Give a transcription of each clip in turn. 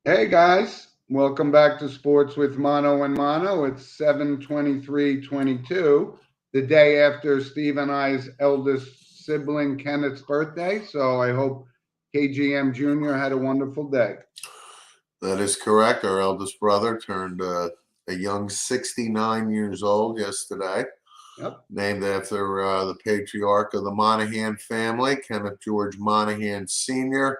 Hey guys, welcome back to Sports with Mono and Mono. It's 7/23/22, the day after Steve and I's eldest sibling Kenneth's birthday. So I hope KGM Jr. had a wonderful day. That is correct. Our eldest brother turned a young 69 years old yesterday, Yep. named after the patriarch of the Monahan family, Kenneth George Monahan Sr.,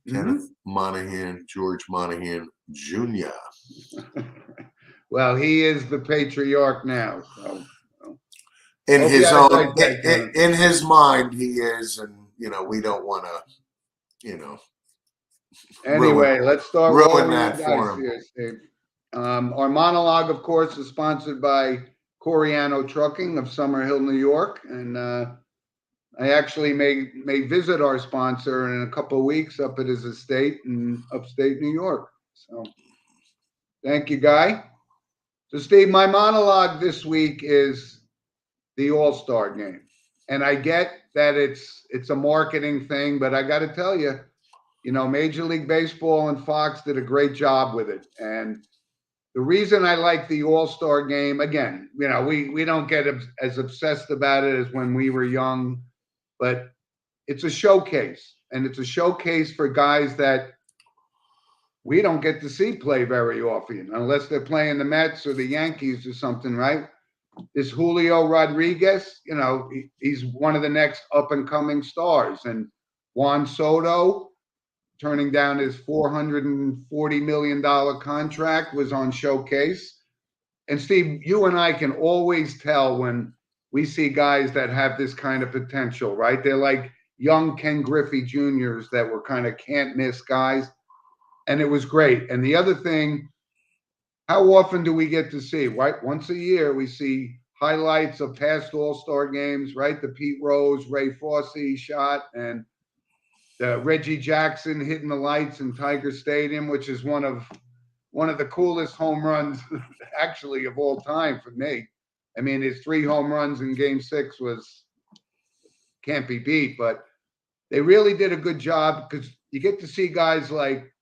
Kenneth Hmm. Monahan George Monahan Jr. Well, he is the patriarch now. So In hope you his had a own, great day, Kenneth. in his mind, he is, and we don't want to, ruin Anyway, let's start ruin rolling the that for dice him. here, Steve. Our monologue, of course, is sponsored by Coriano Trucking of Summerhill, New York, and I actually may visit our sponsor in a couple of weeks up at his estate in upstate New York. So thank you, Guy. So, Steve, my monologue this week is the All Star Game, and I get that it's a marketing thing, but I got to tell you, Major League Baseball and Fox did a great job with it. And the reason I like the All Star game, again, we don't get as obsessed about it as when we were young, but it's a showcase. And it's a showcase for guys that we don't get to see play very often, unless they're playing the Mets or the Yankees or something, right? This Julio Rodriguez, he's one of the next up and coming stars. And Juan Soto, turning down his $440 million contract, was on showcase. And Steve, you and I can always tell when we see guys that have this kind of potential, right? They're like young Ken Griffey Juniors that were kind of can't miss guys. And it was great. And the other thing, how often do we get to see, right? Once a year, we see highlights of past All Star games, right? The Pete Rose, Ray Fosse shot, and Reggie Jackson hitting the lights in Tiger Stadium, which is one of the coolest home runs actually of all time for me. I mean, his three home runs in Game Six was can't be beat, but they really did a good job because you get to see guys like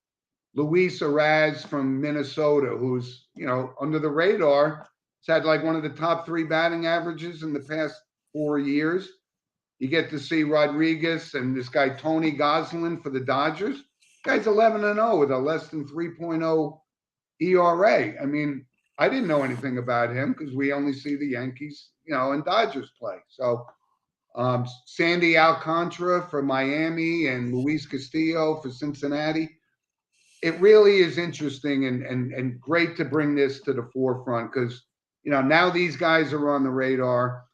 Luis Arraez from Minnesota, who's under the radar. He's had like one of the top three batting averages in the past 4 years. You get to see Rodriguez and this guy Tony Goslin for the Dodgers. Guy's 11-0 with a less than 3.0 ERA. I mean, I didn't know anything about him because we only see the Yankees, and Dodgers play. So Sandy Alcantara for Miami and Luis Castillo for Cincinnati. It really is interesting and great to bring this to the forefront because now these guys are on the radar.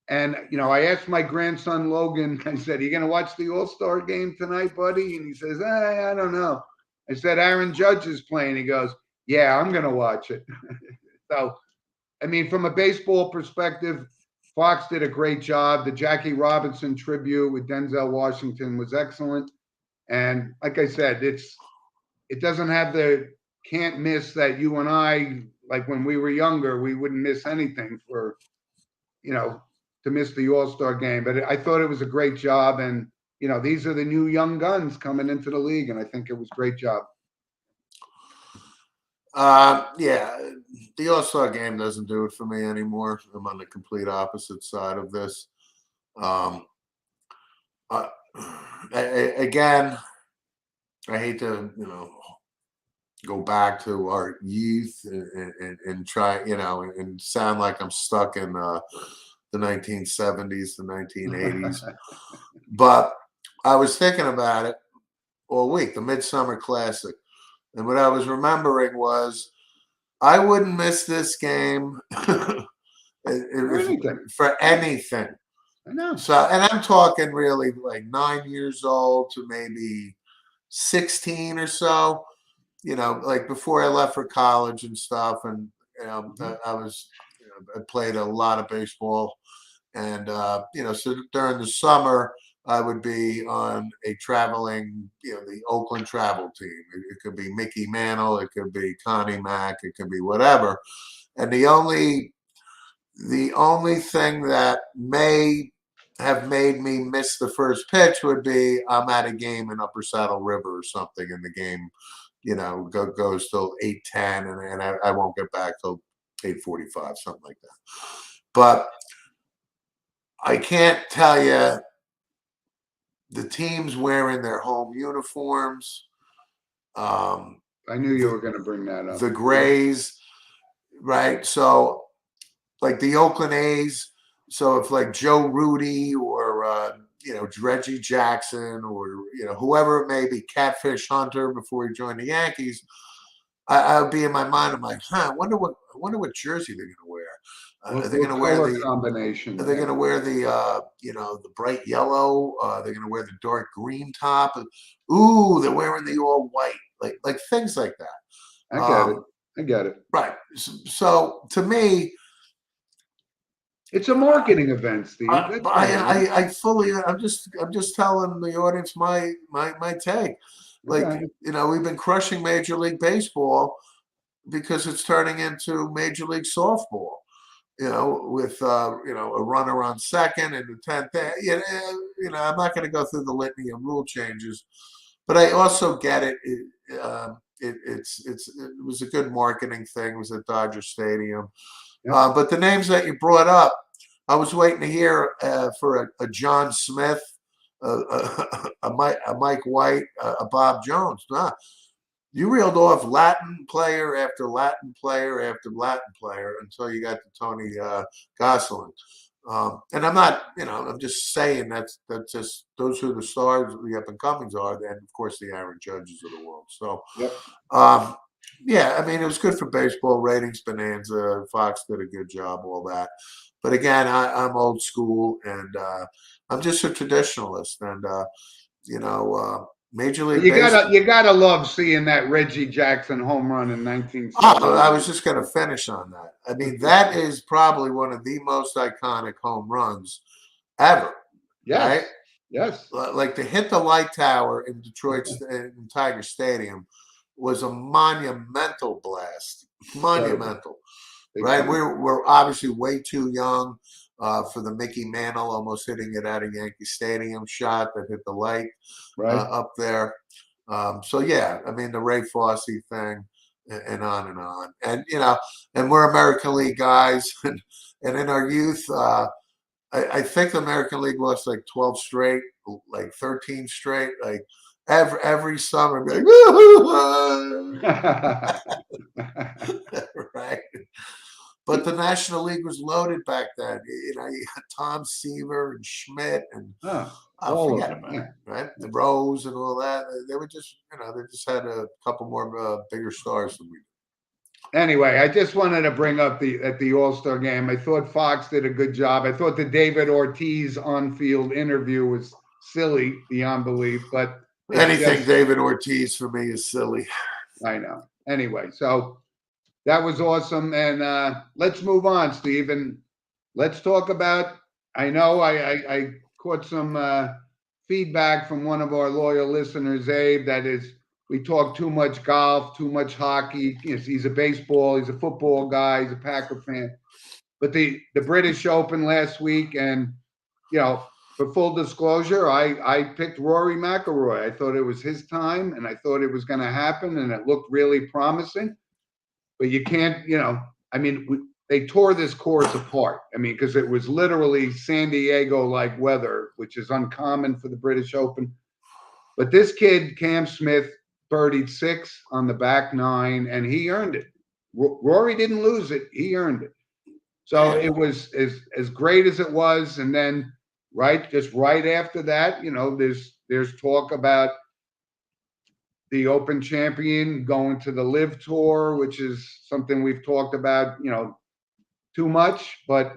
And I asked my grandson Logan. I said, "Are you going to watch the All Star game tonight, buddy?" And he says, "I don't know." I said, "Aaron Judge is playing." He goes, "Yeah, I'm going to watch it." So, I mean, from a baseball perspective, Fox did a great job. The Jackie Robinson tribute with Denzel Washington was excellent. And like I said, it doesn't have the can't miss that you and I, like when we were younger, we wouldn't miss anything for you know to miss the All Star game. But I thought it was a great job, and these are the new young guns coming into the league, and I think it was a great job. Yeah, the All Star game doesn't do it for me anymore. I'm on the complete opposite side of this. Um, uh, Again, I hate to go back to our youth and try and sound like I'm stuck in the 1970s, the 1980s. But I was thinking about it all week, the Midsummer Classic, and what I was remembering was I wouldn't miss this game For if, anything. for Yeah, anything. I know. So, and I'm talking really like 9 years old to maybe 16 or so. Like before I left for college and stuff, and Mm-hmm. I was, I played a lot of baseball, and so during the summer I would be on a traveling, the Oakland travel team. It could be Mickey Mantle, it could be Connie Mack, it could be whatever. And the only thing that may have made me miss the first pitch would be I'm at a game in Upper Saddle River or something, and the game goes till 8:10, and I won't get back till 8:45, something like that. But I can't tell you the teams wearing their home uniforms. I knew you were going to bring that up. The Grays, right? So, like the Oakland A's. So if like Joe Rudy or Reggie Jackson or whoever it may be, Catfish Hunter before he joined the Yankees, I'll be in my mind. I'm like, I wonder what jersey they're going to wear. Are they going to wear the combination? Are they going to wear the bright yellow? They're going to wear the dark green top. Ooh, they're wearing the all white, like things like that. I get it. Right. So to me, it's a marketing event, Steve. I fully. I'm just telling the audience my take. Like, we've been crushing Major League Baseball because it's turning into Major League Softball. With a runner on second and the 10th. I'm not going to go through the litany of rule changes, but I also get it. It was a good marketing thing. It was at Dodger Stadium. Yep. But the names that you brought up, I was waiting to hear for a John Smith, a Mike White, a Bob Jones. Nah. You reeled off Latin player after Latin player after Latin player until you got to Tony Gosselin. And I'm not, I'm just saying that's just those who the stars, the up and comings are, and of course the Aaron Judges of the world. So, yep. Yeah, I mean, it was good for baseball ratings, bonanza. Fox did a good job, all that. But again, I'm old school, and I'm just a traditionalist, and Major League Baseball. You gotta love seeing that Reggie Jackson home run in 1960. I was just going to finish on that. I mean, that is probably one of the most iconic home runs ever. Yes. Right? Yes. Like to hit the light tower in Detroit in Tiger Stadium was a monumental blast. Monumental. Right? We're obviously way too young for the Mickey Mantle almost hitting it out of Yankee Stadium shot that hit the light up there. So yeah, I mean the Ray Fosse thing, and on and on, and and we're American League guys, and in our youth, I think the American League lost like 12 straight, like 13 straight, like every summer, be like, right. But the National League was loaded back then. You had Tom Seaver and Schmidt and forget about it, right? The Rose and all that. They were just, they just had a couple more bigger stars than we did. Anyway, I just wanted to bring up at the All-Star game. I thought Fox did a good job. I thought the David Ortiz on-field interview was silly beyond belief, but anything David Ortiz for me is silly. I know. Anyway, so that was awesome. And let's move on, Steve, and let's talk about, I know I caught some feedback from one of our loyal listeners, Abe, that is, we talk too much golf, too much hockey. He's a baseball, he's a football guy, he's a Packer fan. But the British Open last week, and, for full disclosure, I picked Rory McIlroy. I thought it was his time, and I thought it was going to happen, and it looked really promising. But you can't, they tore this course apart. Because it was literally San Diego-like weather, which is uncommon for the British Open. But this kid, Cam Smith, birdied 6 on the back 9, and he earned it. Rory didn't lose it; he earned it. So it was as great as it was, and then just right after that, there's talk about the Open champion going to the Live Tour, which is something we've talked about, too much, but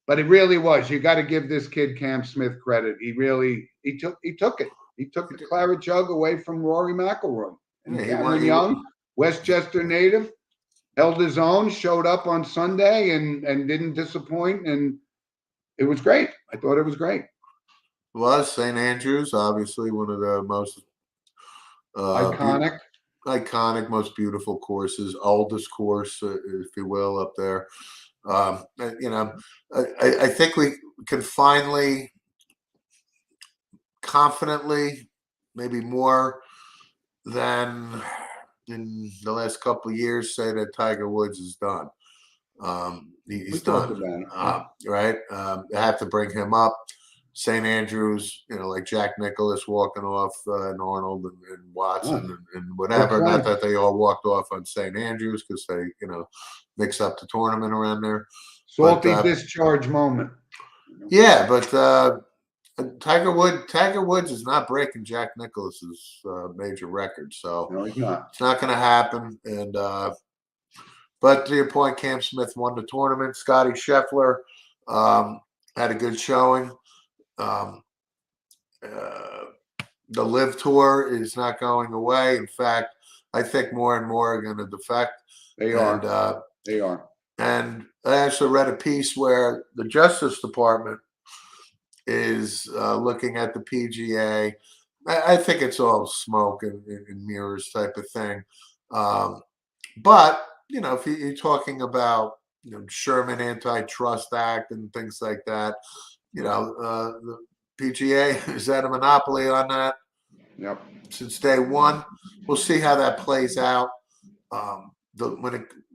it really was. You got to give this kid Cam Smith credit. He took it. He took the claret jug away from Rory McIlroy. And Cameron Young, Westchester native, held his own, showed up on Sunday and didn't disappoint, and it was great. I thought it was great. Well, St. Andrews, obviously one of the most iconic, most beautiful courses, oldest course, if you will, up there. I think we can finally, confidently, maybe more than in the last couple of years say that Tiger Woods is done. We He's talked done, about it. right? They have to bring him up. St. Andrews, like Jack Nicklaus walking off, and Arnold and Watson and whatever. Not that they all walked off on St. Andrews because they, mix up the tournament around there. Salty discharge moment. Yeah, but Tiger Woods is not breaking Jack Nicklaus's major record, so No, he's not. it's not going to happen. And but to your point, Cam Smith won the tournament. Scotty Scheffler had a good showing. The Live Tour is not going away. In fact, I think more and more are going to defect. They are. They are. And I actually read a piece where the Justice Department is looking at the PGA. I think it's all smoke and mirrors type of thing. But, if you're talking about, Sherman Antitrust Act and things like that, the PGA has had a monopoly on that. Yep. Since day one. We'll see how that plays out.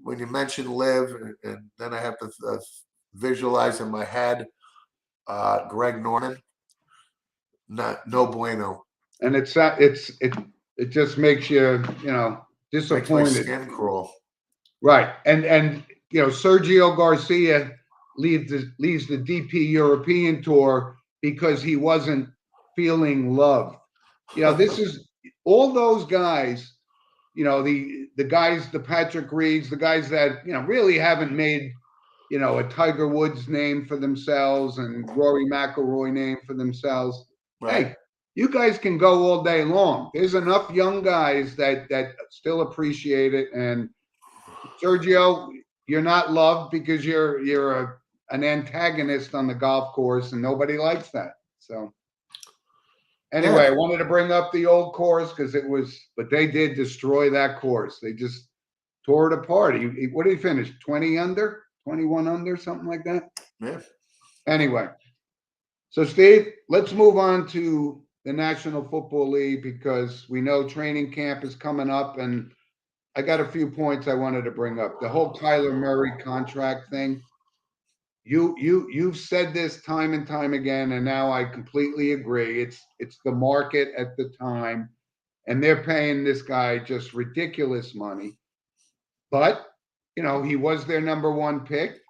When you mention Live, and then I have to visualize in my head Greg Norman. No bueno. And it just makes you disappointed. Makes my skin crawl. Right, and Sergio Garcia leaves the DP European Tour because he wasn't feeling loved. This is all those guys. The guys, the Patrick Reeds, the guys that really haven't made a Tiger Woods name for themselves and Rory McIlroy name for themselves. Right. Hey, you guys can go all day long. There's enough young guys that still appreciate it. And Sergio, you're not loved because you're an antagonist on the golf course, and nobody likes that. So anyway, I wanted to bring up the old course but they did destroy that course. They just tore it apart. What did he finish? 20 under, 21 under, something like that. Yeah. Anyway, so Steve, let's move on to the National Football League because we know training camp is coming up, and I got a few points I wanted to bring up. The whole Kyler Murray contract thing. You've said this time and time again, and now I completely agree. It's the market at the time, and they're paying this guy just ridiculous money. But he was their number one pick,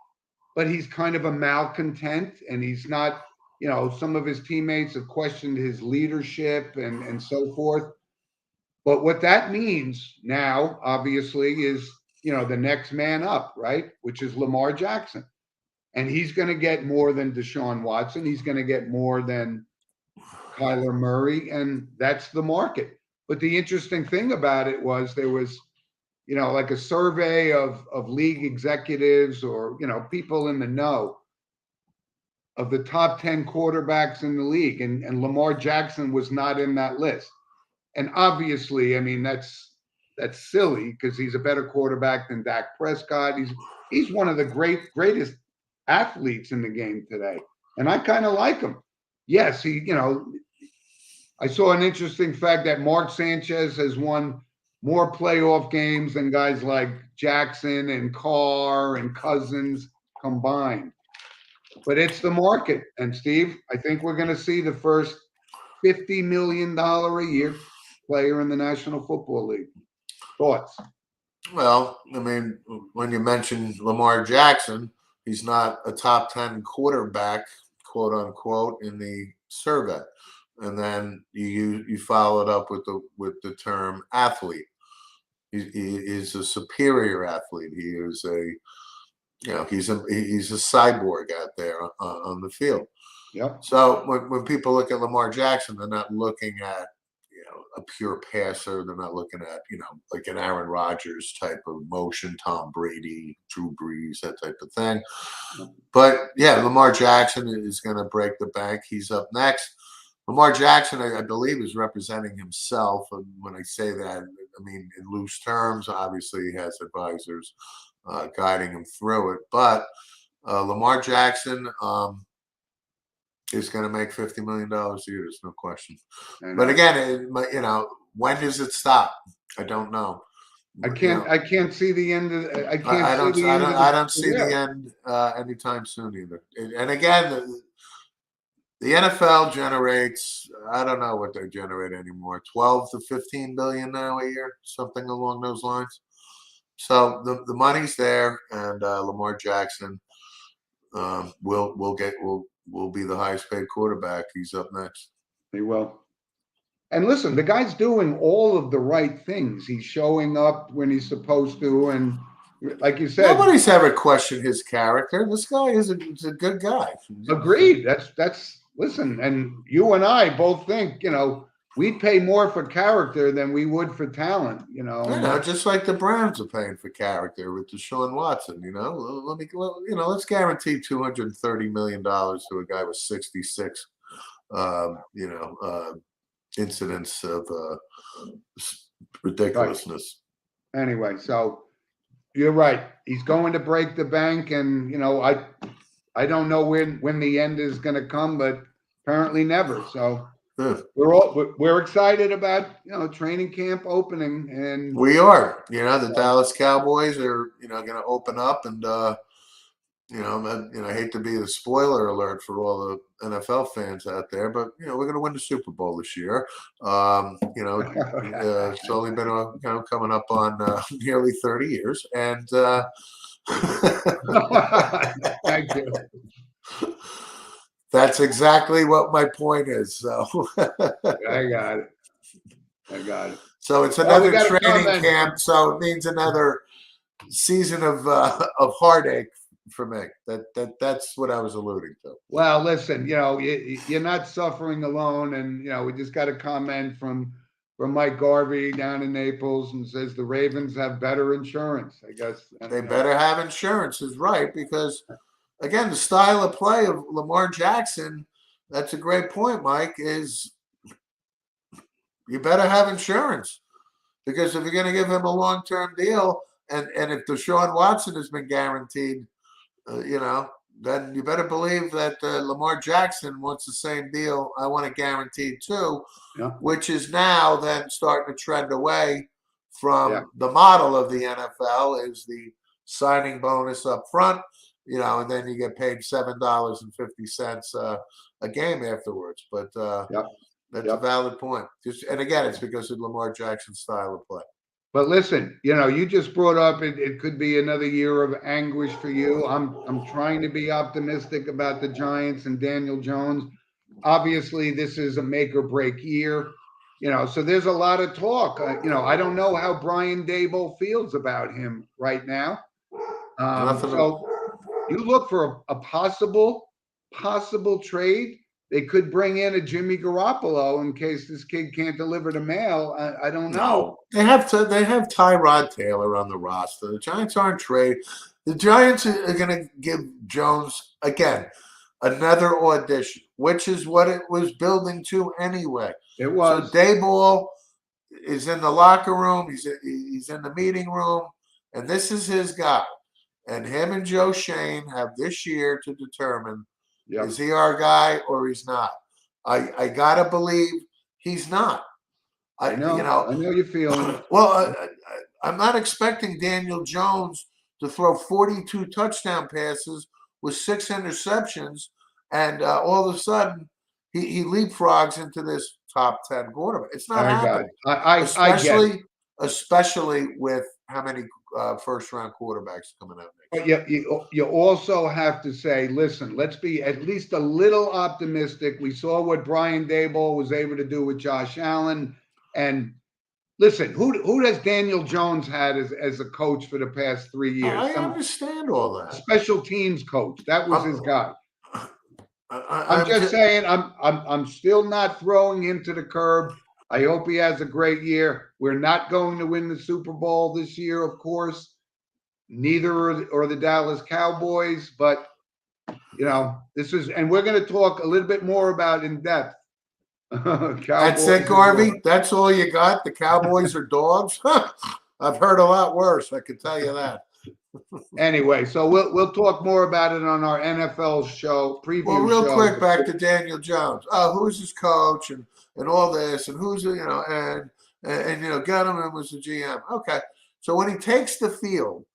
but he's kind of a malcontent, and he's not. Some of his teammates have questioned his leadership and so forth. But what that means now, obviously, is the next man up, right? Which is Lamar Jackson. And he's going to get more than Deshaun Watson. He's going to get more than Kyler Murray. And that's the market. But the interesting thing about it was there was, like a survey of league executives or, people in the know of the top 10 quarterbacks in the league. And Lamar Jackson was not in that list. And obviously, I mean, that's silly because he's a better quarterback than Dak Prescott. He's one of the greatest athletes in the game today. And I kind of like him. Yes, I saw an interesting fact that Mark Sanchez has won more playoff games than guys like Jackson and Carr and Cousins combined. But it's the market. And Steve, I think we're going to see the first $50 million a year player in the National Football League. Thoughts? Well, I mean, when you mention Lamar Jackson, he's not a top 10 quarterback, quote unquote, in the survey. And then you follow it up with the term athlete. He is a superior athlete. He is he's a cyborg out there on the field. Yep. So when people look at Lamar Jackson, they're not looking at a pure passer. They're not looking at like an Aaron Rodgers type of motion, Tom Brady, Drew Brees, that type of thing. But yeah, Lamar Jackson is going to break the bank. He's up next. Lamar Jackson, I believe, is representing himself. And when I say that, I mean in loose terms. Obviously, he has advisors guiding him through it. But Lamar Jackson is going to make $50 million a year. There's no question. But again, when does it stop? I don't know. I can't see the end of. I can't I see don't. the I end don't. of I the don't see the career. end anytime soon either. And again, the NFL generates. I don't know what they generate anymore. 12 to 15 billion now a year, something along those lines. So the money's there, and Lamar Jackson will be the highest paid quarterback. He's up next. He will. And listen, the guy's doing all of the right things. He's showing up when he's supposed to, and like you said, Nobody's ever questioned his character. This guy is a good guy. agreed. That's listen, and you and I both think, we'd pay more for character than we would for talent, and Just like the Browns are paying for character with Deshaun Watson. Let's guarantee $230 million to a guy with 66. Incidents of ridiculousness. Right. Anyway, so you're right. He's going to break the bank, and I don't know when the end is going to come, but apparently never. So we're excited about training camp opening, and we are. The Dallas Cowboys are going to open up, and I hate to be the spoiler alert for all the NFL fans out there, but we're going to win the Super Bowl this year. It's only been coming up on nearly 30 years, and thank you. That's exactly what my point is. So I got it. So it's another training camp. So it means another season of heartache for me. That's what I was alluding to. Well, listen, you're not suffering alone, and we just got a comment from Mike Garvey down in Naples, and says the Ravens have better insurance. I guess they better have insurance, is right, because again, the style of play of Lamar Jackson. That's a great point, Mike. Is you better have insurance, because if you're going to give him a long-term deal, and if Deshaun Watson has been guaranteed. Then you better believe that Lamar Jackson wants the same deal. I want it guaranteed too, which is now then starting to trend away from the model of the NFL is the signing bonus up front, and then you get paid $7.50 a game afterwards. But that's a valid point. And again, it's because of Lamar Jackson's style of play. But listen, you just brought up it could be another year of anguish for you. I'm trying to be optimistic about the Giants and Daniel Jones. Obviously, this is a make or break year. So there's a lot of talk. I don't know how Brian Daboll feels about him right now. So you look for a possible trade. They could bring in a Jimmy Garoppolo in case this kid can't deliver the mail. I don't know. They have Tyrod Taylor on the roster. The Giants aren't trade. The Giants are going to give Jones again another audition, which is what it was building to anyway. It was. So Daboll is in the locker room. He's in the meeting room, and this is his guy. And him and Joe Shane have this year to determine. Yep. Is he our guy or he's not? I gotta believe he's not. I know you're feeling. Well, I'm not expecting Daniel Jones to throw 42 touchdown passes with 6 interceptions, and all of a sudden he leapfrogs into this top 10 quarterback. It's not happening. Especially with how many first-round quarterbacks coming out next year. But you also have to say, listen, let's be at least a little optimistic. We saw what Brian Daboll was able to do with Josh Allen. And listen, who has Daniel Jones had as a coach for the past 3 years? I understand all that. Special teams coach. That was his guy. I'm just saying, I'm still not throwing him to the curb. I hope he has a great year. We're not going to win the Super Bowl this year, of course. Neither are the Dallas Cowboys, but this is, and we're going to talk a little bit more about in depth. That's it, Garvey. That's all you got. The Cowboys are dogs. I've heard a lot worse. I can tell you that. Anyway, so we'll talk more about it on our NFL show preview. Well, real quick, back to Daniel Jones. Who's his coach and all this, and who's and and Gettleman was the GM. Okay, so when he takes the field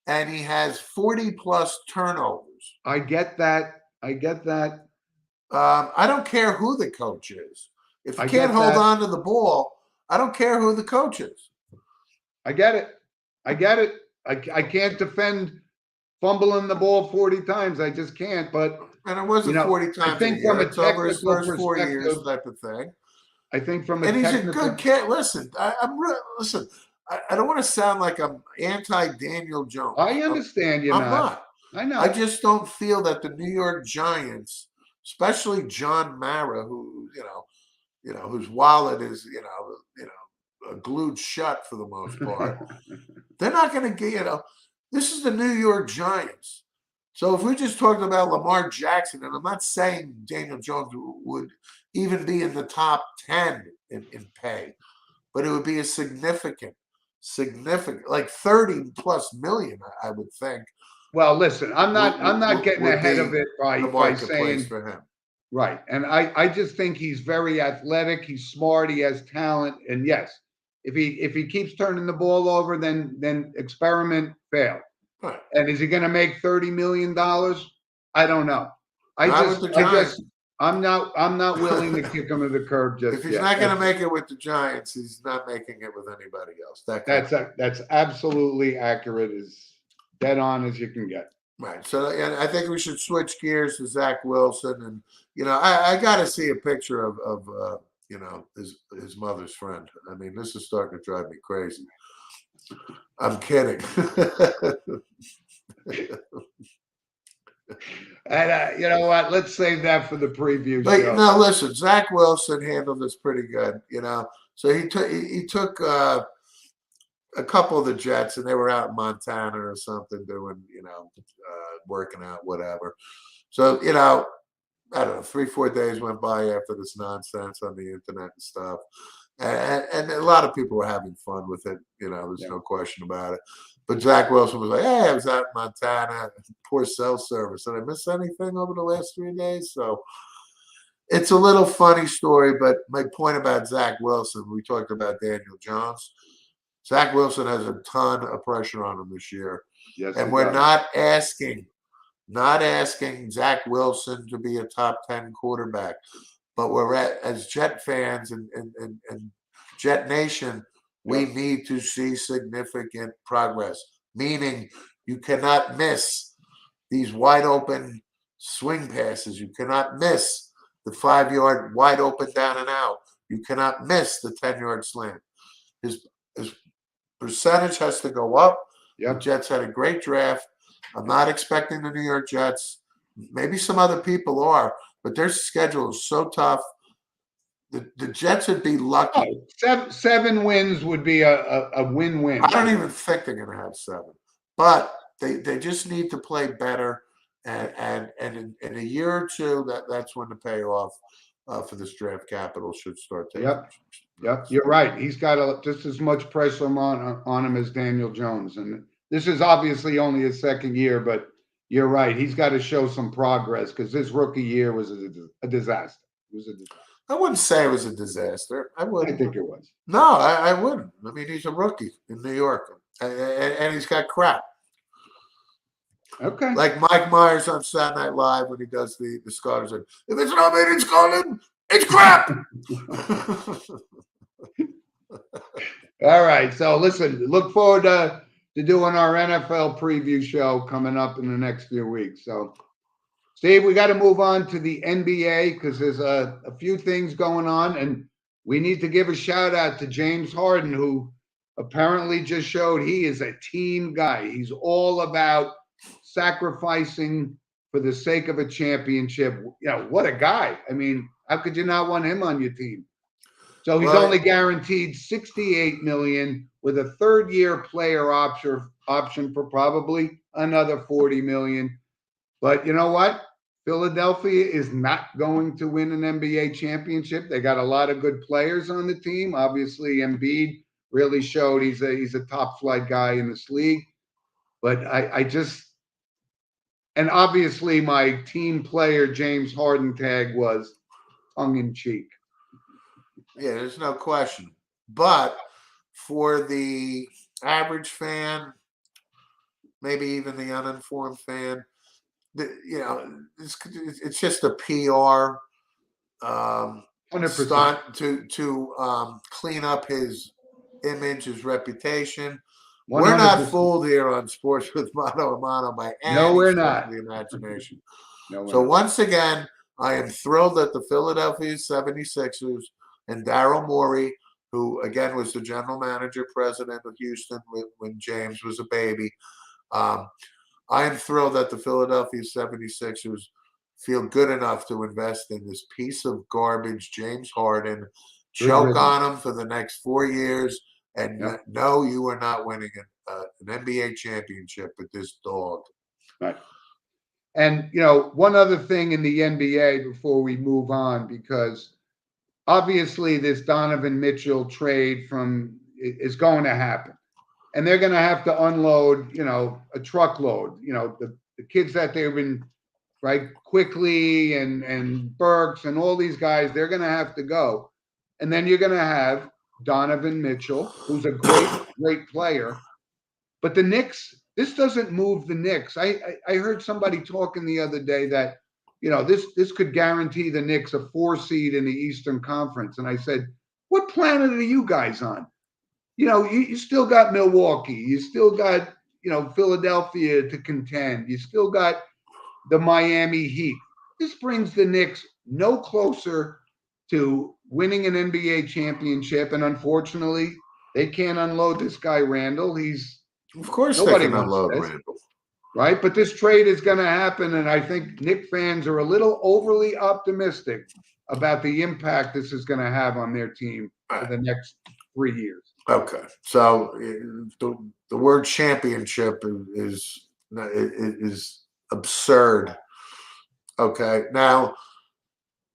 and he has 40 plus turnovers, I get that. I get that. I don't care who the coach is. If you I can't get hold that. on to the ball, I don't care who the coach is. I get it. I get it. I can't defend fumbling the ball 40 times. I just can't. But And it wasn't 40 I times a think from year. a It's over his technical first 4 years perspective, type of thing. I think from a And he's a technical, good kid. Listen, listen. I don't want to sound like I'm anti Daniel Jones. I understand you're I'm not. not. I know. I just don't feel that the New York Giants, especially John Mara, who whose wallet is glued shut for the most part, they're not going to get. This is the New York Giants. So if we just talked about Lamar Jackson, and I'm not saying Daniel Jones would even be in the top 10 in pay, but it would be a significant, like 30 plus million, I would think. Well, listen, I'm not getting would ahead be of it the by marketplace saying for him. right. And I just think he's very athletic. He's smart. He has talent. And yes, if he keeps turning the ball over, then experiment fail. Right. And is he going to make $30 million? I don't know. I'm not willing to kick him to the curb just If he's yet. not going to make it with the Giants, he's not making it with anybody else. That's absolutely accurate, as dead on as you can get. Right. So, and I think we should switch gears to Zach Wilson, and I got to see a picture of his mother's friend. I mean, this is starting to drive me crazy. I'm kidding. And you know what? Let's save that for the preview But show. no, listen, Zach Wilson handled this pretty good. So he took a couple of the Jets, and they were out in Montana or something doing, working out, whatever. So, I don't know, 3-4 days went by after this nonsense on the internet and stuff. And a lot of people were having fun with it. There's no question about it. But Zach Wilson was like, hey, I was out in Montana, poor cell service. Did I miss anything over the last 3 days? So it's a little funny story, but my point about Zach Wilson, we talked about Daniel Jones. Zach Wilson has a ton of pressure on him this year. Yes, and we're not asking Zach Wilson to be a top 10 quarterback. But as Jet fans and Jet Nation, we need to see significant progress, meaning you cannot miss these wide open swing passes. You cannot miss the 5-yard wide open down and out. You cannot miss the 10-yard slant. His percentage has to go up. The Jets had a great draft. I'm not expecting the New York Jets. Maybe some other people are, but their schedule is so tough. The Jets would be lucky. Seven wins would be a win-win. I don't even think they're going to have 7, but they just need to play better. And in a year or two, that's when the payoff for this draft capital should start taking. Yep, you're right. He's got just as much pressure on him as Daniel Jones, and this is obviously only his second year, but you're right. He's got to show some progress because this rookie year was a disaster. It was a disaster. I wouldn't say it was a disaster. I wouldn't. I think it was. No, I wouldn't. I mean, he's a rookie in New York, and he's got crap. Okay. Like Mike Myers on Saturday Night Live when he does the Scottish. If it's not made in Scotland, it's crap. All right. So listen, look forward to doing our NFL preview show coming up in the next few weeks. So, Steve, we got to move on to the NBA because there's a few things going on, and we need to give a shout out to James Harden, who apparently just showed he is a team guy. He's all about sacrificing for the sake of a championship. What a guy. I mean, how could you not want him on your team? So he's only guaranteed $68 million with a third-year player option for probably another $40 million. But you know what? Philadelphia is not going to win an NBA championship. They got a lot of good players on the team. Obviously, Embiid really showed he's a top-flight guy in this league. But and obviously my team player James Harden tag was tongue-in-cheek. Yeah, there's no question. But for the average fan, maybe even the uninformed fan, it's just a PR 100%. stunt to clean up his image, his reputation. We're not 100%. fooled here on Sports with Mano a Mano by No, any we're stretch of not. the imagination. No, we're So not. once again, I am thrilled that the Philadelphia 76ers and Daryl Morey, who again was the general manager, president of Houston when James was a baby, um, I am thrilled that the Philadelphia 76ers feel good enough to invest in this piece of garbage, James Harden, Good choke riddance. on him for the next 4 years, and Yep. no, you are not winning an NBA championship with this dog. Right. And, one other thing in the NBA before we move on, because obviously this Donovan Mitchell trade is going to happen. And they're going to have to unload, a truckload, the kids that they've been, right, Quickly and Burks and all these guys, they're going to have to go. And then you're going to have Donovan Mitchell, who's a great player. But the Knicks, this doesn't move the Knicks. I heard somebody talking the other day that, this could guarantee the Knicks a 4 seed in the Eastern Conference. And I said, what planet are you guys on? You still got Milwaukee. You still got, Philadelphia to contend. You still got the Miami Heat. This brings the Knicks no closer to winning an NBA championship. And unfortunately, they can't unload this guy, Randall. Of course, Nobody they can wants unload this, Randall. right? But this trade is going to happen. And I think Knicks fans are a little overly optimistic about the impact this is going to have on their team for the next 3 years. Okay, so the word championship is absurd. Okay, now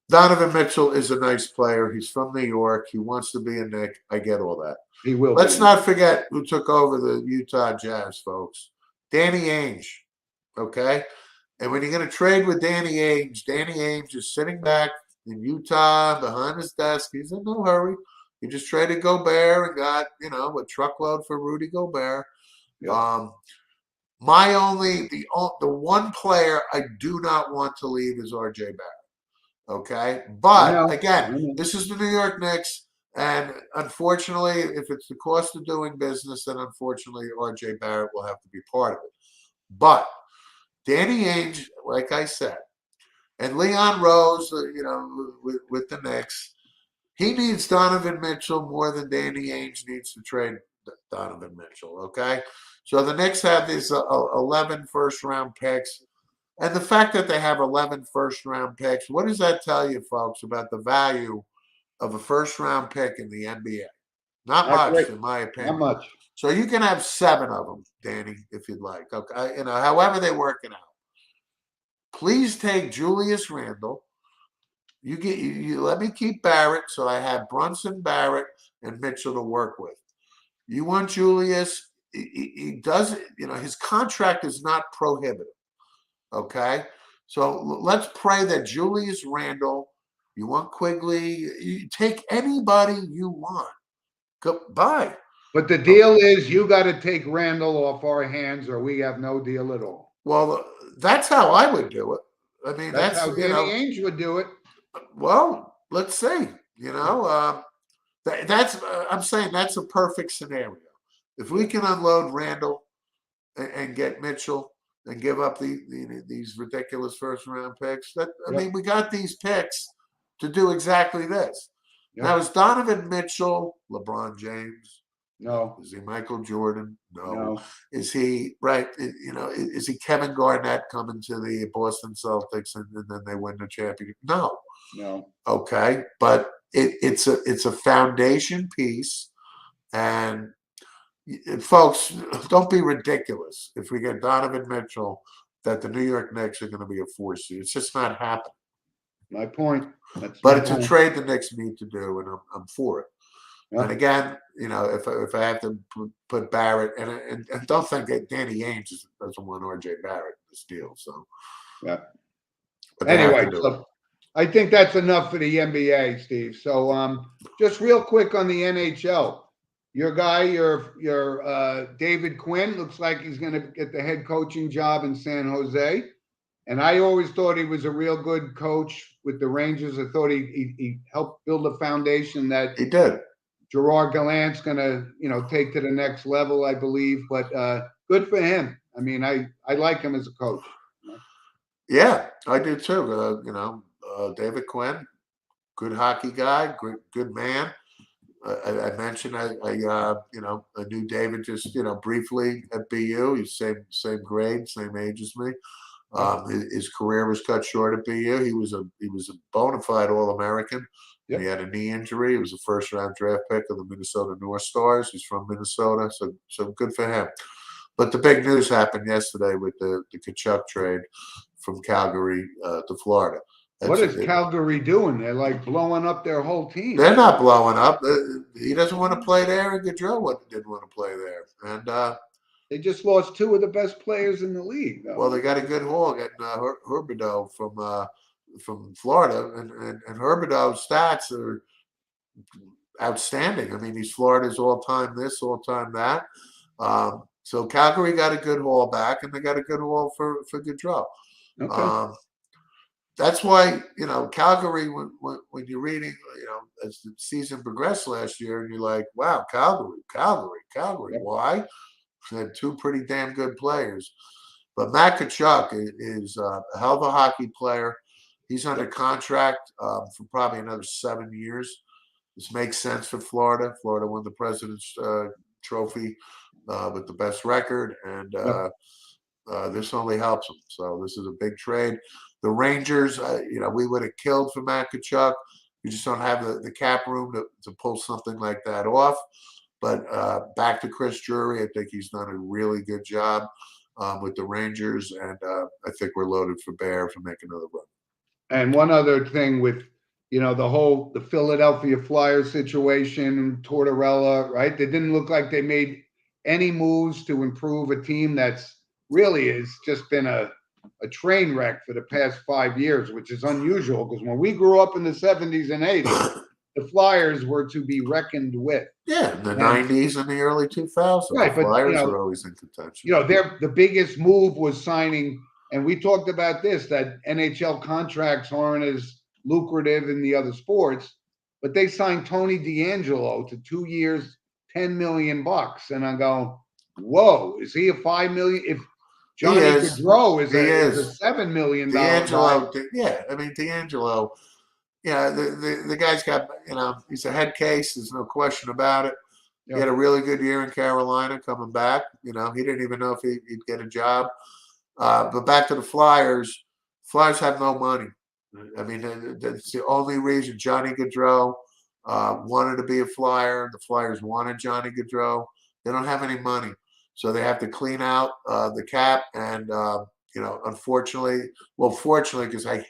Donovan Mitchell is a nice player. He's from New York. He wants to be a Knick. I get all that. He will. Let's not forget who took over the Utah Jazz, folks. Danny Ainge. Okay, and when you're going to trade with Danny Ainge is sitting back in Utah behind his desk. He's in no hurry. He just traded Gobert and got, a truckload for Rudy Gobert. Yeah. The one player I do not want to leave is RJ Barrett. Okay. But again, this is the New York Knicks. And unfortunately, if it's the cost of doing business, then unfortunately RJ Barrett will have to be part of it. But Danny Ainge, like I said, and Leon Rose, with the Knicks, he needs Donovan Mitchell more than Danny Ainge needs to trade Donovan Mitchell, okay? So the Knicks have these 11 first-round picks. And the fact that they have 11 first-round picks, what does that tell you, folks, about the value of a first-round pick in the NBA? Not much, in my opinion. Not much. So you can have 7 of them, Danny, if you'd like. Okay, however they work it out. Please take Julius Randle. You let me keep Barrett, so I have Brunson, Barrett, and Mitchell to work with. You want Julius? He does. His contract is not prohibitive. Okay, so let's pray that Julius Randle. You want Quigley? You take anybody you want. Goodbye. But the deal is, you got to take Randle off our hands, or we have no deal at all. Well, that's how I would do it. I mean, that's how Danny Ainge would do it. Well, let's see. I'm saying that's a perfect scenario. If we can unload Randle and get Mitchell and give up these ridiculous first-round picks, mean, we got these picks to do exactly this. Yep. Now, is Donovan Mitchell LeBron James? No. Is he Michael Jordan? No. Is he right? Is he Kevin Garnett coming to the Boston Celtics and then they win the championship? No. Okay, but it's a foundation piece, and folks, don't be ridiculous. If we get Donovan Mitchell, that the New York Knicks are going to be a 4 seed. It's just not happening. My point. But it's a trade the Knicks need to do, and I'm for it. Yeah. And again, if I have to put Barrett and don't think that Danny Ainge doesn't want RJ Barrett in this deal. So yeah. But anyway, I think that's enough for the NBA, Steve. So, just real quick on the NHL. Your guy, your David Quinn, looks like he's going to get the head coaching job in San Jose. And I always thought he was a real good coach with the Rangers. I thought he helped build a foundation that He did. Gerard Gallant's going to, take to the next level, I believe. But good for him. I mean, I like him as a coach. Yeah, I do too. David Quinn, good hockey guy, good man. I mentioned I knew David just briefly at BU. He's same grade, same age as me. His career was cut short at BU. He was a bona fide All-American. Yep. He had a knee injury. He was a first-round draft pick of the Minnesota North Stars. He's from Minnesota, so good for him. But the big news happened yesterday with the Tkachuk trade from Calgary to Florida. What is Calgary doing? They're like blowing up their whole team. They're not blowing up. He doesn't want to play there, and Gaudreau didn't want to play there. And they just lost two of the best players in the league, though. Well, they got a good haul getting Huberdeau from Florida, and Huberdeau's stats are outstanding. I mean, he's Florida's all-time this, all-time that. So Calgary got a good haul back, and they got a good haul for Gaudreau. Okay. That's why, Calgary, when you're reading, as the season progressed last year, and you're like, wow, Calgary. Yep. Why? They had two pretty damn good players. But Matt Tkachuk is a hell of a hockey player. He's under contract for probably another 7 years. This makes sense for Florida. Florida won the President's Trophy with the best record, and this only helps them. So this is a big trade. The Rangers, we would have killed for Matt Tkachuk. We just don't have the cap room to pull something like that off. But back to Chris Drury, I think he's done a really good job with the Rangers, and I think we're loaded for bear to make another run. And one other thing with, the Philadelphia Flyers situation, Tortorella, right? They didn't look like they made any moves to improve a team that's really has just been a train wreck for the past 5 years, which is unusual because when we grew up in the 70s and 80s, the Flyers were to be reckoned with. Yeah, in the 90s and the early 2000s, right, the Flyers were always in contention. The biggest move was signing, and we talked about this, that NHL contracts aren't as lucrative in the other sports, but they signed Tony DeAngelo to 2 years, $10 million. And I go, whoa, is he a $5 million? If Johnny Gaudreau is a $7 million DeAngelo, DeAngelo, the guy's got, he's a head case. There's no question about it. He had a really good year in Carolina coming back. He didn't even know if he'd get a job. But back to the Flyers. Flyers have no money. I mean, that's the only reason Johnny Gaudreau wanted to be a Flyer. The Flyers wanted Johnny Gaudreau. They don't have any money. So they have to clean out the cap. And, unfortunately, fortunately, because I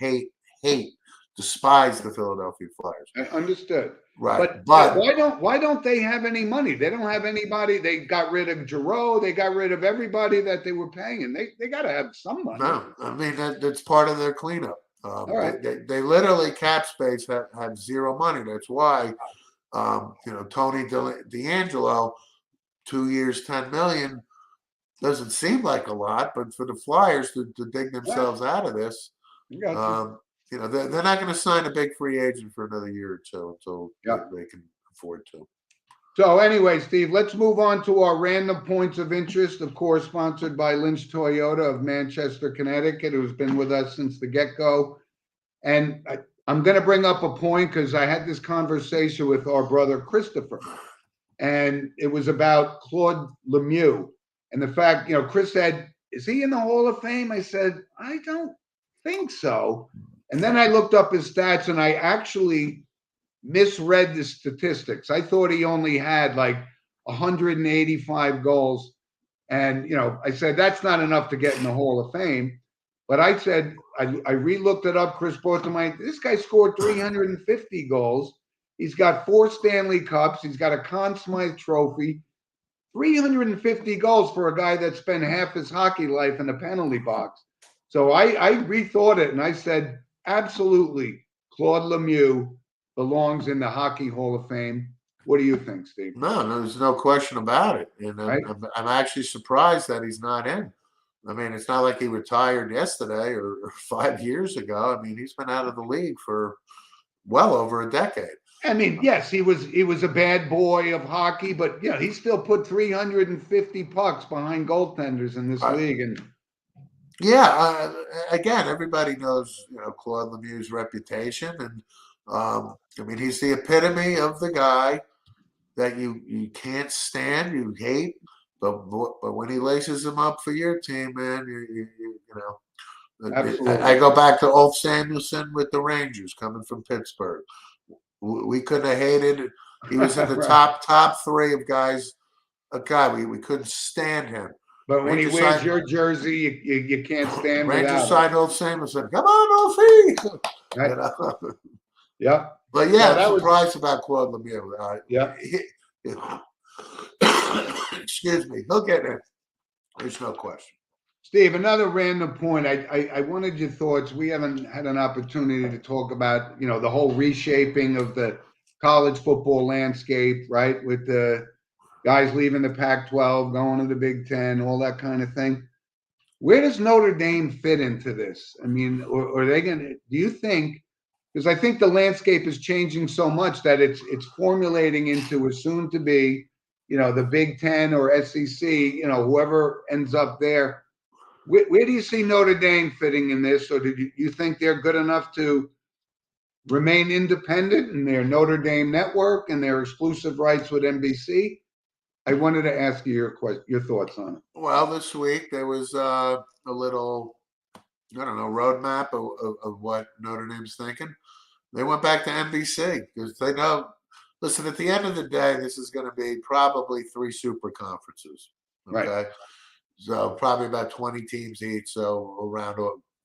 despise the Philadelphia Flyers. I understood. Right. But why don't they have any money? They don't have anybody. They got rid of Giroux. They got rid of everybody that they were paying. And they got to have some money. No, I mean, that's part of their cleanup. All right. They literally cap space have zero money. That's why, Tony DeAngelo, 2 years, $10 million doesn't seem like a lot, but for the Flyers to dig themselves out of this, they're not going to sign a big free agent for another year or two until they can afford to. So anyway, Steve, let's move on to our random points of interest, of course, sponsored by Lynch Toyota of Manchester, Connecticut, who's been with us since the get-go. And I'm going to bring up a point because I had this conversation with our brother Christopher, and it was about Claude Lemieux. And the fact, Chris said, is he in the Hall of Fame? I said, I don't think so. And then I looked up his stats, and I actually misread the statistics. I thought he only had like 185 goals. And, I said, that's not enough to get in the Hall of Fame. But I said, I re-looked it up. Chris brought to mind, this guy scored 350 goals. He's got 4 Stanley Cups. He's got a Conn Smythe trophy. 350 goals for a guy that spent half his hockey life in the penalty box. So I rethought it, and I said, absolutely, Claude Lemieux belongs in the Hockey Hall of Fame. What do you think, Steve? No, there's no question about it. And Right? I'm actually surprised that he's not in. I mean, it's not like he retired yesterday or 5 years ago. I mean, he's been out of the league for well over a decade. I mean, yes, he was a bad boy of hockey, but he still put 350 pucks behind goaltenders in this league. And yeah, again, everybody knows Claude Lemieux's reputation, and I mean, he's the epitome of the guy that you can't stand, you hate, but when he laces them up for your team, man, you know. absolutely. I go back to Ulf Samuelsson with the Rangers coming from Pittsburgh. We couldn't have hated. He was in the Right. top three of guys. A guy we couldn't stand him. But when he Rangers wears signed, your jersey, you can't stand Rangers without signed Ulf Samuelsson. Come on, Ulfie. it. Right? You know? Yeah. But yeah, No, I'm that was surprised about Claude Lemieux. yeah. Excuse me. He'll get in. There's no question. Steve, another random point. I wanted your thoughts. We haven't had an opportunity to talk about, the whole reshaping of the college football landscape, right? With the guys leaving the Pac-12, going to the Big Ten, all that kind of thing. Where does Notre Dame fit into this? I mean, or are they going to, do you think, because I think the landscape is changing so much that it's formulating into a soon to be, the Big Ten or SEC, whoever ends up there. Where do you see Notre Dame fitting in this? Or do you think they're good enough to remain independent in their Notre Dame network and their exclusive rights with NBC? I wanted to ask you your thoughts on it. Well, this week there was a little, I don't know, roadmap of what Notre Dame's thinking. They went back to NBC because they know. Listen, at the end of the day, this is going to be probably 3 super conferences. Okay. Right. So probably about 20 teams each. So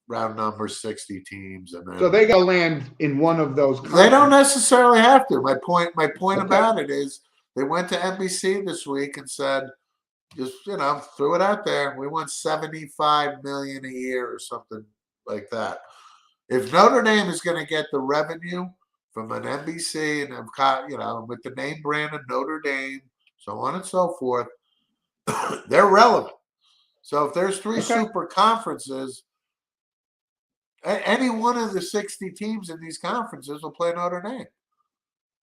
round number 60 teams, and then So they got to land in one of those. They don't necessarily have to. My point Okay. about it is they went to NBC this week and said, just threw it out there. We want $75 million a year or something like that. If Notre Dame is going to get the revenue from an NBC and with the name brand of Notre Dame, so on and so forth, they're relevant. So if there's 3 super conferences, any one of the 60 teams in these conferences will play Notre Dame,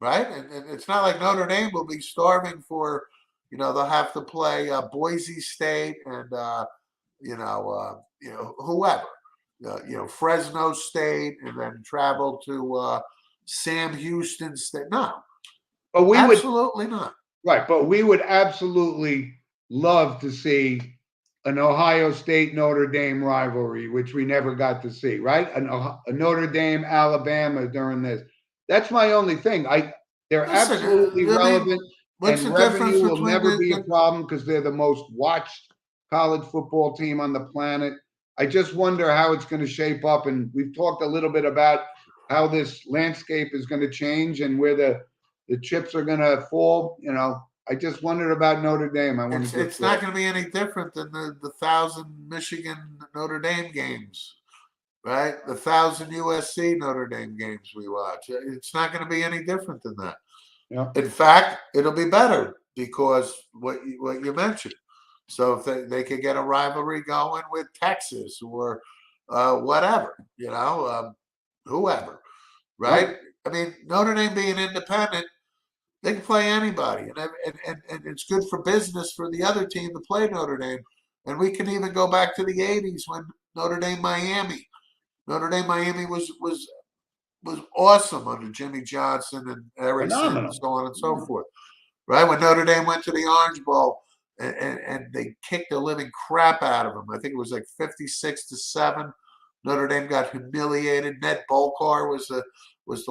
right? And it's not like Notre Dame will be starving for, they'll have to play Boise State and whoever, Fresno State, and then travel to Sam Houston State. No, but we absolutely not. Right, but we would absolutely love to see an Ohio State Notre Dame rivalry, which we never got to see, right? A Notre Dame Alabama during this. That's my only thing. They're absolutely relevant, and revenue will never be a problem because they're the most watched college football team on the planet. I just wonder how it's going to shape up, and we've talked a little bit about how this landscape is going to change and where the chips are going to fall. I just wondered about Notre Dame. It's not going to be any different than the 1,000 Michigan Notre Dame games, right? The 1,000 USC Notre Dame games we watch. It's not going to be any different than that. Yeah. In fact, it'll be better because what you mentioned. So if they could get a rivalry going with Texas or whatever, whoever, right? I mean, Notre Dame being independent, they can play anybody, and it's good for business for the other team to play Notre Dame. And we can even go back to the 80s when Notre Dame Miami was awesome under Jimmy Johnson and Erickson and so on and so forth, right? When Notre Dame went to the Orange Bowl and they kicked the living crap out of them. I think it was like 56-7. Notre Dame got humiliated. Ned Bolkar was the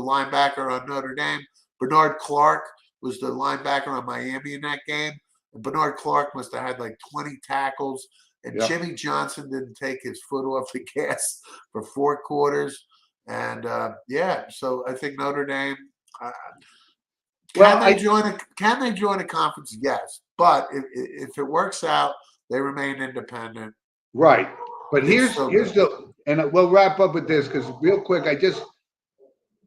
linebacker on Notre Dame. Bernard Clark was the linebacker on Miami in that game. And Bernard Clark must have had like 20 tackles. And Jimmy Johnson didn't take his foot off the gas for 4 quarters. And so I think Notre Dame. Can they join a conference? Yes, but if it works out, they remain independent. Right. But here's and we'll wrap up with this because real quick,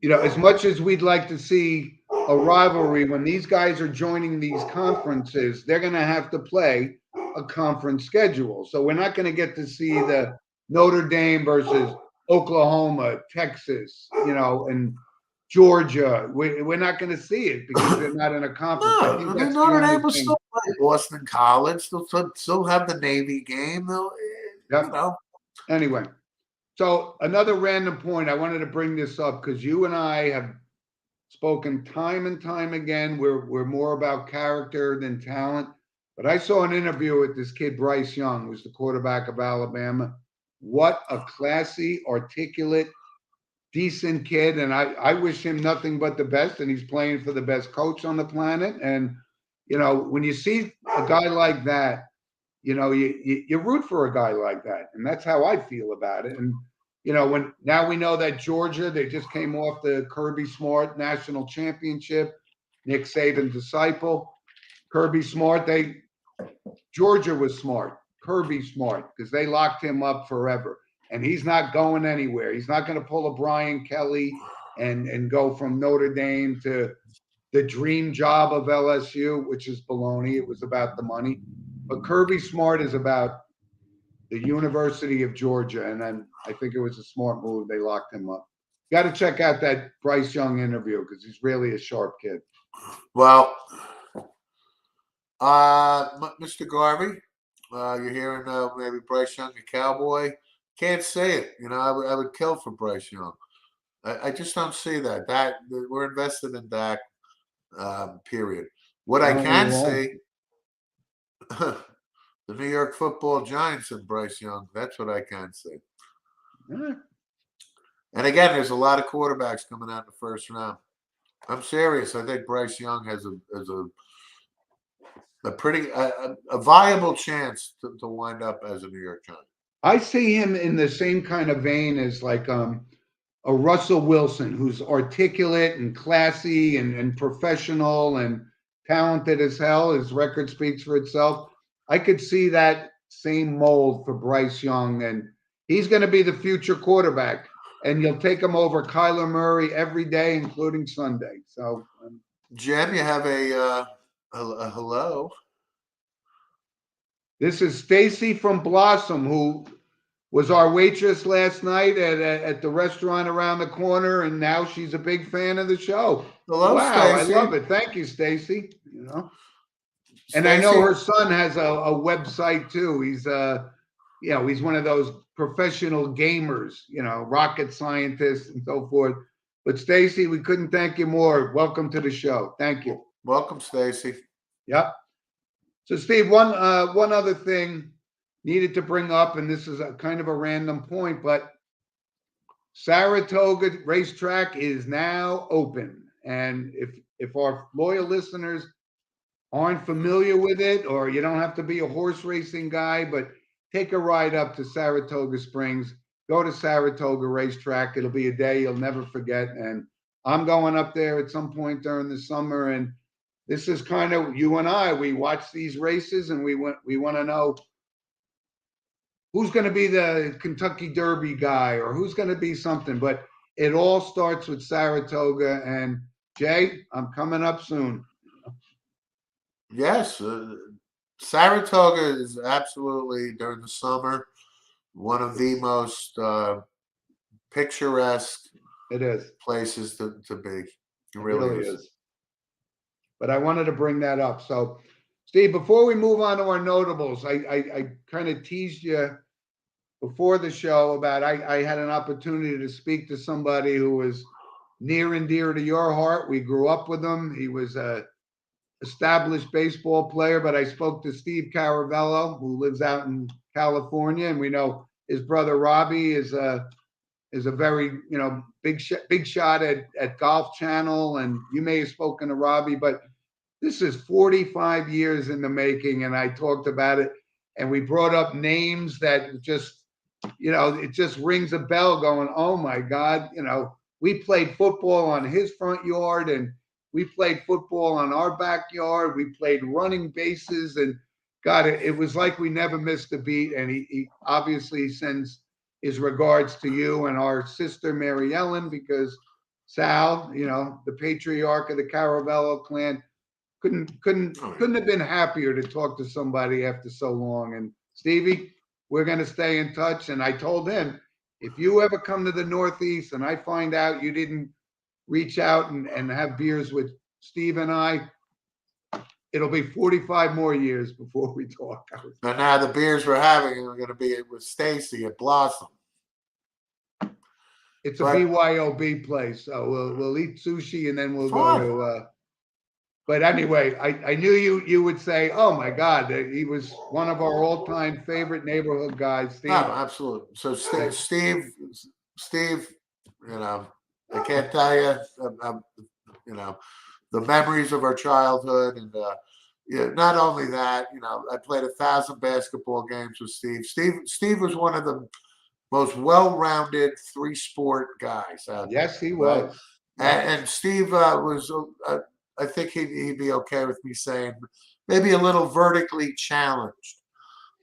as much as we'd like to see a rivalry, when these guys are joining these conferences, they're going to have to play a conference schedule. So we're not going to get to see the Notre Dame versus Oklahoma, Texas, and Georgia. We're not going to see it because they're not in a conference. I No, think I mean that's the Notre only Dame will thing. still play Boston College. They'll still have the Navy game. They'll, Yep. Anyway, so another random point, I wanted to bring this up because you and I have spoken time and time again. We're more about character than talent. But I saw an interview with this kid, Bryce Young, who's the quarterback of Alabama. What a classy, articulate, decent kid. And I wish him nothing but the best. And he's playing for the best coach on the planet. And, when you see a guy like that, you root for a guy like that. And that's how I feel about it. And, when now we know that Georgia, they just came off the Kirby Smart national championship, Nick Saban disciple. Kirby Smart, Georgia was smart, Kirby Smart, because they locked him up forever. And he's not going anywhere. He's not going to pull a Brian Kelly and go from Notre Dame to the dream job of LSU, which is baloney. It was about the money. But Kirby Smart is about the University of Georgia. And then I think it was a smart move. They locked him up. Got to check out that Bryce Young interview because he's really a sharp kid. Well, Mr. Garvey, you're hearing maybe Bryce Young, a Cowboy. Can't say it. I would kill for Bryce Young. I just don't see that. We're invested in Dak. Period. What I can say, the New York Football Giants and Bryce Young. That's what I can say. And again, there's a lot of quarterbacks coming out in the first round. I'm serious. I think Bryce Young has a pretty a viable chance to wind up as a New York Giant. I see him in the same kind of vein as like a Russell Wilson, who's articulate and classy and professional and talented as hell. His record speaks for itself. I could see that same mold for Bryce Young, and he's going to be the future quarterback. And you'll take him over Kyler Murray every day, including Sunday. So, Jim, you have a hello. This is Stacy from Blossom, who was our waitress last night at the restaurant around the corner, and now she's a big fan of the show. Hello, wow, Stacey. I love it. Thank you, Stacy. And Stacey? I know her son has a website too. He's he's one of those professional gamers, rocket scientists and so forth. But Stacy, we couldn't thank you more. Welcome to the show. Thank you. Welcome, Stacy. Yep. So, Steve, one other thing needed to bring up, and this is a kind of a random point, but Saratoga Racetrack is now open. And if our loyal listeners aren't familiar with it, or you don't have to be a horse racing guy, but take a ride up to Saratoga Springs, go to Saratoga Racetrack. It'll be a day you'll never forget. And I'm going up there at some point during the summer. And this is kind of you and I, we watch these races and we want to know who's going to be the Kentucky Derby guy or who's going to be something. But it all starts with Saratoga. And Jay, I'm coming up soon. Yes. Saratoga is absolutely, during the summer, one of the most picturesque places to be. It really is. But I wanted to bring that up. So, Steve, before we move on to our notables, I kind of teased you before the show about I had an opportunity to speak to somebody who was near and dear to your heart. We grew up with him. He was a established baseball player, but I spoke to Steve Caravello, who lives out in California, and we know his brother Robbie is a very big shot at Golf Channel, and you may have spoken to Robbie, but this is 45 years in the making, and I talked about it, and we brought up names that just it just rings a bell going, oh my God, we played football on his front yard, and we played football on our backyard. We played running bases, and God, it was like we never missed a beat. And he obviously sends his regards to you and our sister, Mary Ellen, because Sal, the patriarch of the Caravello clan. Couldn't have been happier to talk to somebody after so long. And Stevie, we're going to stay in touch. And I told him, if you ever come to the Northeast and I find out you didn't reach out and have beers with Steve and I, it'll be 45 more years before we talk. And now the beers we're having are going to be with Stacy at Blossom. It's a BYOB place, so we'll eat sushi and then we'll go to. But anyway, I knew you would say, "Oh my God, he was one of our all-time favorite neighborhood guys." Steve. No, absolutely. So Steve, I can't tell you, the memories of our childhood, and not only that, I played 1,000 basketball games with Steve. Steve was one of the most well-rounded three-sport guys out there. Yes, he was. And Steve was. I think he'd be okay with me saying maybe a little vertically challenged.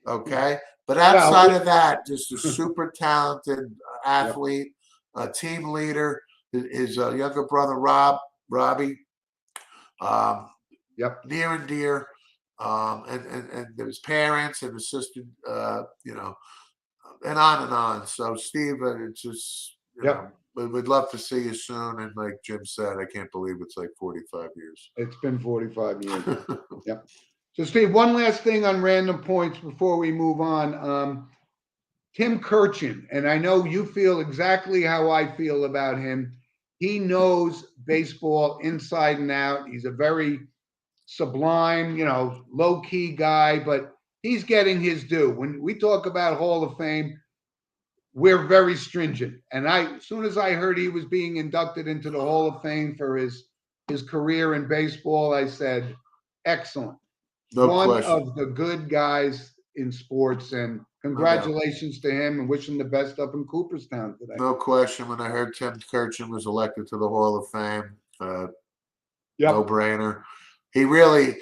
Okay. But outside of that, just a super talented athlete, a team leader. His younger brother, Robbie, near and dear, and his parents and his sister, and on and on. So Steve, it's just, we'd love to see you soon. And like Jim said, I can't believe it's like 45 years. It's been 45 years. Yep. So Steve, one last thing on random points before we move on. Tim Kurkjian, and I know you feel exactly how I feel about him. He knows baseball inside and out. He's a very sublime, low-key guy, but he's getting his due. When we talk about Hall of Fame, we're very stringent. And as soon as I heard he was being inducted into the Hall of Fame for his career in baseball, I said, excellent. No One question. of the good guys in sports, and congratulations to him and wish him the best up in Cooperstown today. No question. When I heard Tim Kurkjian was elected to the Hall of Fame, no brainer. He really,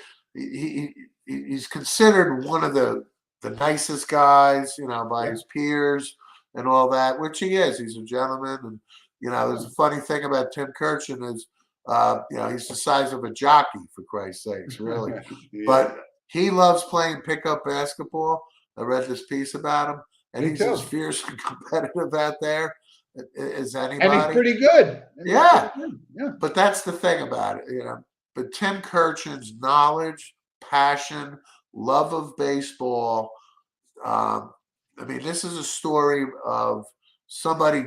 he's considered one of the nicest guys, by his peers and all that, which he is. He's a gentleman. And, there's a funny thing about Tim Kurkjian is, he's the size of a jockey, for Christ's sakes, really. But he loves playing pickup basketball. I read this piece about him, and he's as fierce and competitive out there as anybody. And he's pretty good. Yeah. But that's the thing about it, But Tim Kurkjian's knowledge, passion, love of baseball. This is a story of somebody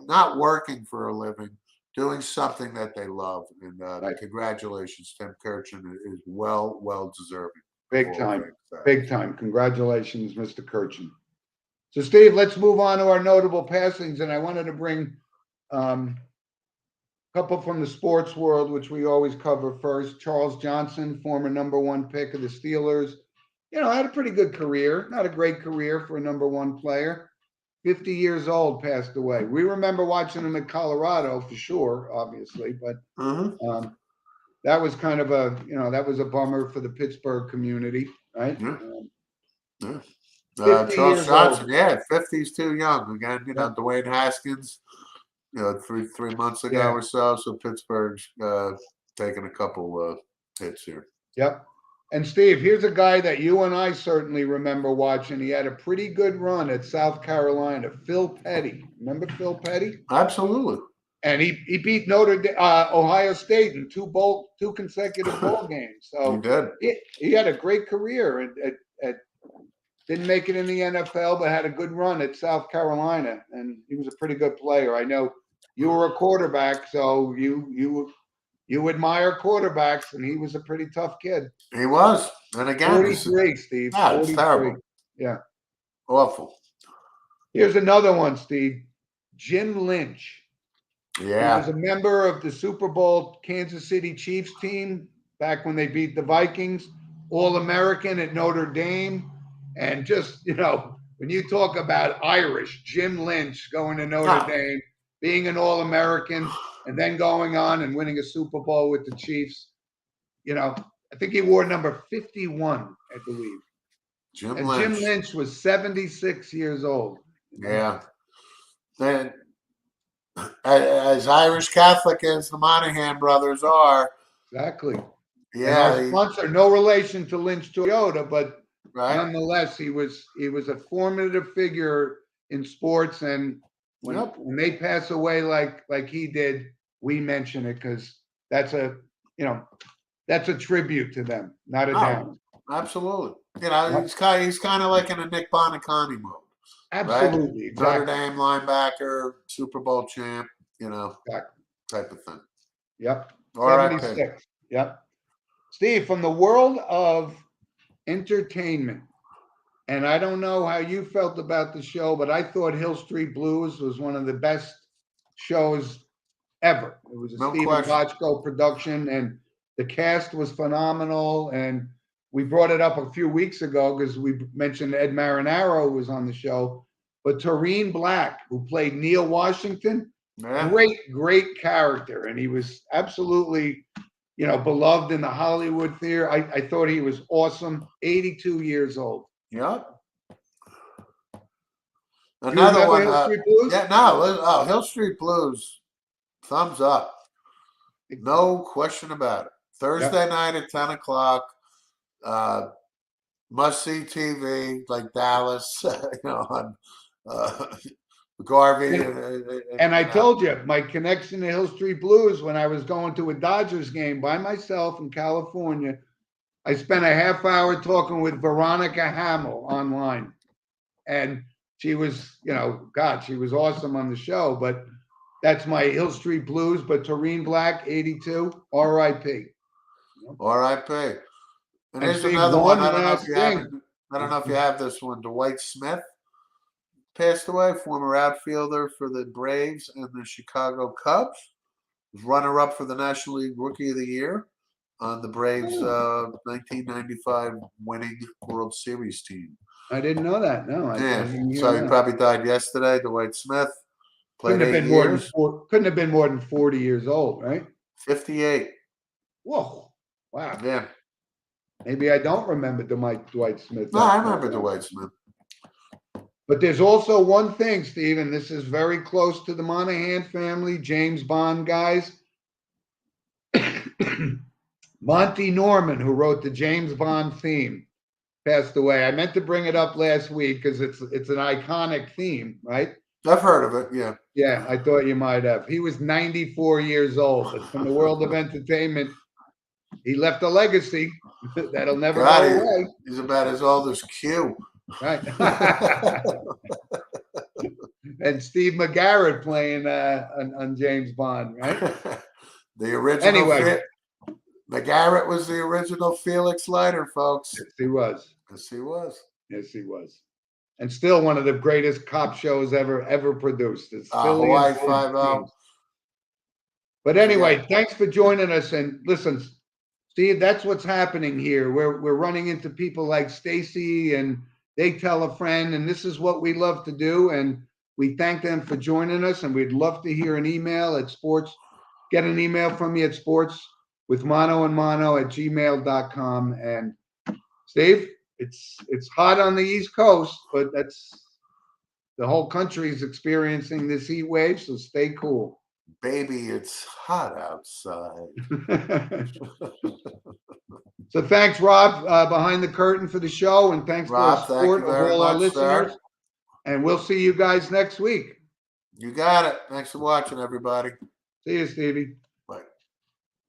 not working for a living, doing something that they love. And congratulations, Tim Kurkjian is well deserving. Big time. Congratulations, Mr. Kurkjian. So, Steve, let's move on to our notable passings. And I wanted to bring a couple from the sports world, which we always cover first. Charles Johnson, former #1 pick of the Steelers. Had a pretty good career. Not a great career for a #1 player. 50 years old, passed away. We remember watching him at Colorado for sure, obviously, but that was kind of that was a bummer for the Pittsburgh community, right? Charles Johnson, 50's too young. Again, Dwayne Haskins, 3 months ago or so. So Pittsburgh's taking a couple hits here. Yep. And Steve, here's a guy that you and I certainly remember watching. He had a pretty good run at South Carolina. Phil Petty. Remember Phil Petty? Absolutely. And he beat Ohio State in two consecutive bowl games. So he did. He had a great career. Didn't make it in the NFL, but had a good run at South Carolina. And he was a pretty good player. I know you were a quarterback, so you admire quarterbacks, and he was a pretty tough kid. He was. And again, 43, Steve. It's terrible. Yeah. Awful. Here's another one, Steve. Jim Lynch. Yeah. He was a member of the Super Bowl Kansas City Chiefs team back when they beat the Vikings. All-American at Notre Dame. And just, when you talk about Irish, Jim Lynch going to Notre Dame, being an All-American, and then going on and winning a Super Bowl with the Chiefs. I think he wore number 51, I believe. Jim Lynch was 76 years old. Yeah. Then as Irish Catholic as the Monahan brothers are, Exactly. And our yeah, sponsor, no relation to Lynch Toyota, but right. nonetheless, he was a formative figure in sports. And Yep. when they pass away like he did, we mention it because that's that's a tribute to them, not a down. Absolutely. Yep. He's kind of like in a Nick Bonacani mode, right? Absolutely, Notre exactly. Dame linebacker, Super Bowl champ, Exactly. type of thing. Yep. R.I.P. 76. Yep. Steve, from the world of entertainment, and I don't know how you felt about the show, but I thought Hill Street Blues was one of the best shows ever. It was a No Stephen question. Bochco production, and the cast was phenomenal. And we brought it up a few weeks ago because we mentioned Ed Marinaro was on the show, but Taurine Black, who played Neil Washington, Yeah. great character, and he was absolutely, beloved in the Hollywood theater. I thought he was awesome. 82 years old. Yep. Do you Another remember one. Hill Street Blues? Yeah, no. Oh, Hill Street Blues. Thumbs up. No question about it. Thursday night at 10 o'clock. Must see TV like Dallas, on Garvey. And I told you, my connection to Hill Street Blues, when I was going to a Dodgers game by myself in California, I spent a half hour talking with Veronica Hamill online. And she was, she was awesome on the show. But that's my Hill Street Blues. But Taurine Black, 82, R.I.P. R.I.P. And here's Steve, another one. I don't know if you thing. have this one. Dwight Smith passed away, former outfielder for the Braves and the Chicago Cubs. Was runner-up for the National League Rookie of the Year on the Braves' 1995 winning World Series team. I didn't know that. No, I didn't hear that. He probably died yesterday. Dwight Smith played couldn't have 8 years. Couldn't have been more than 40 years old, right? 58. Whoa! Wow. Yeah. Maybe I don't remember Dwight Smith. No, I remember Dwight Smith. But there's also one thing, Steve, and this is very close to the Monahan family, James Bond guys. Monty Norman, who wrote the James Bond theme, passed away. I meant to bring it up last week because it's an iconic theme, right? I've heard of it, yeah. Yeah, I thought you might have. He was 94 years old, but from the world of entertainment, he left a legacy that'll never go away. He's about as old as Q. Right. And Steve McGarrett playing on James Bond, right? The original. Anyway, McGarrett was the original Felix Leiter, folks. Yes, he was. Yes, he was. Yes, he was. And still one of the greatest cop shows ever produced. It's Hawaii Five-0. But anyway, thanks for joining us. And listen, Steve, that's what's happening here. We're running into people like Stacy, and they tell a friend, and this is what we love to do. And we thank them for joining us. And we'd love to hear an email at get an email from me at sportswithmonoandmono@gmail.com. And Steve, it's hot on the East Coast, but that's the whole country is experiencing this heat wave. So stay cool. Baby, it's hot outside. So thanks, Rob, behind the curtain for the show, and thanks Rob, for the support of all our listeners. Sir. And we'll see you guys next week. You got it. Thanks for watching, everybody. See you, Stevie.